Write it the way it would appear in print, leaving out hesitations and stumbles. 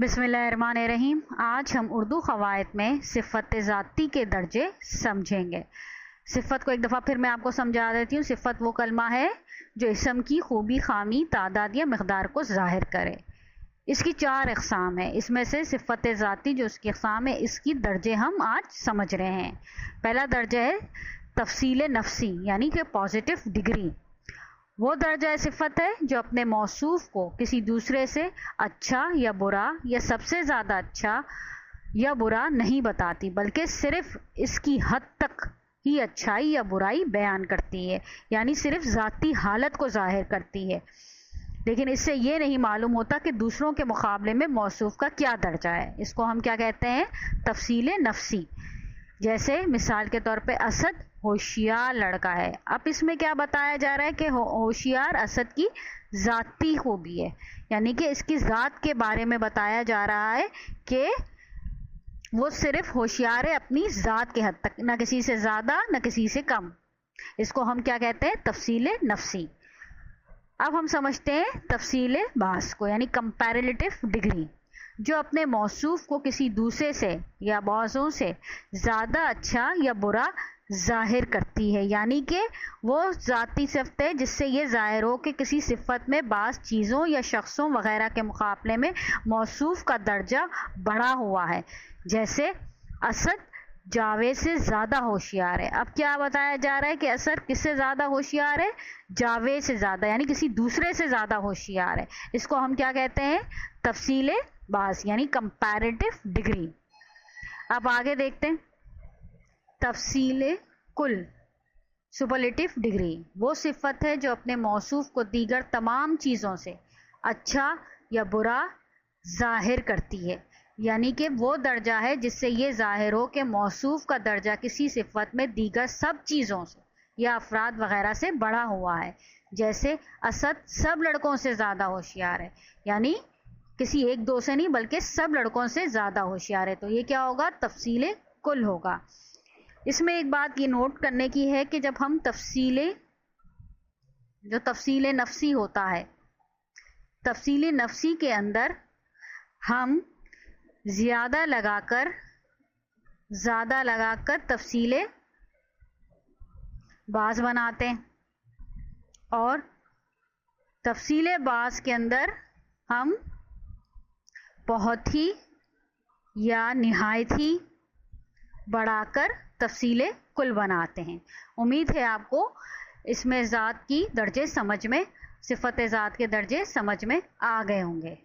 बिस्मिल्लाहिर्रहमानिर्रहीम। आज हम उर्दू क़वायद में सिफ़त ज़ाती के दर्जे समझेंगे। सिफ़त को एक दफ़ा फिर मैं आपको समझा देती हूँ। सिफ़त वो कलमा है जो इसम की खूबी, खामी, तादाद या मक़दार को ज़ाहिर करे। इसकी 4 अक़साम है। इसमें से सिफ़त ज़ाती जो उसकी अक़साम है, इसकी दर्जे हम आज समझ रहे हैं। पहला दर्जा है तफ़सील नफ़सी, यानी कि पॉजिटिव डिग्री। वो दर्जा सिफ़त है जो अपने मौसूफ को किसी दूसरे से अच्छा या बुरा या सबसे ज़्यादा अच्छा या बुरा नहीं बताती, बल्कि सिर्फ इसकी हद तक ही अच्छाई या बुराई बयान करती है, यानी सिर्फ ज़ाती हालत को ज़ाहिर करती है। लेकिन इससे ये नहीं मालूम होता कि दूसरों के मुकाबले में मौसूफ का क्या दर्जा है। इसको हम क्या कहते हैं? तफ़सील नफ़सी। जैसे मिसाल के तौर पे असद होशियार लड़का है। अब इसमें क्या बताया जा रहा है कि होशियार असद की ज़ाती खूबी है, यानी कि इसकी ज़ात के बारे में बताया जा रहा है कि वो सिर्फ होशियार है अपनी ज़ात के हद तक, ना किसी से ज़्यादा ना किसी से कम। इसको हम क्या कहते हैं? तफ़सील नफ़सी। अब हम समझते हैं तफ़सील बास को, यानी कंपैरेटिव डिग्री, जो अपने मौसूफ को किसी दूसरे से या बाज़ों से ज़्यादा अच्छा या बुरा ज़ाहिर करती है। यानी कि वो ज़ाती सिफ़त है जिससे ये ज़ाहिर हो कि किसी सिफ़त में बाज़ चीज़ों या शख्सों वग़ैरह के मुकाबले में मौसूफ का दर्जा बढ़ा हुआ है। जैसे असद जावेद से ज़्यादा होशियार है। अब क्या बताया जा रहा है कि असद किससे ज़्यादा होशियार है? जावेद से ज़्यादा, यानी किसी दूसरे से ज़्यादा होशियार है। इसको हम क्या कहते हैं? तफ़सील बास, यानी कंपैरेटिव डिग्री। अब आगे देखते हैं तफ़सील कुल, सुपरलेटिव डिग्री। वो सिफ़त है जो अपने मौसूफ को दीगर तमाम चीज़ों से अच्छा या बुरा ज़ाहिर करती है, यानी कि वो दर्जा है जिससे ये ज़ाहिर हो कि मौसूफ का दर्जा किसी सिफ़त में दीगर सब चीज़ों से या अफराद वग़ैरह से बढ़ा हुआ है। जैसे असद सब लड़कों से ज़्यादा होशियार है, यानी किसी एक दो से नहीं बल्कि सब लड़कों से ज़्यादा होशियार है। तो ये क्या होगा? तफ़सील कुल होगा। इसमें एक बात ये नोट करने की है कि जब हम तफ़सील नफ़सी होता है, तफ़सील नफ़सी के अंदर हम ज़्यादा लगाकर तफ़सील बाज़ बनाते हैं, और तफ़सील बाज़ के अंदर हम बहुत ही या निहायत ही बढ़ाकर तफ़सील कुल बनाते हैं। उम्मीद है आपको इसमें ज़ात की दर्जे समझ में, सिफ़त ज़ात के दर्जे समझ में आ गए होंगे।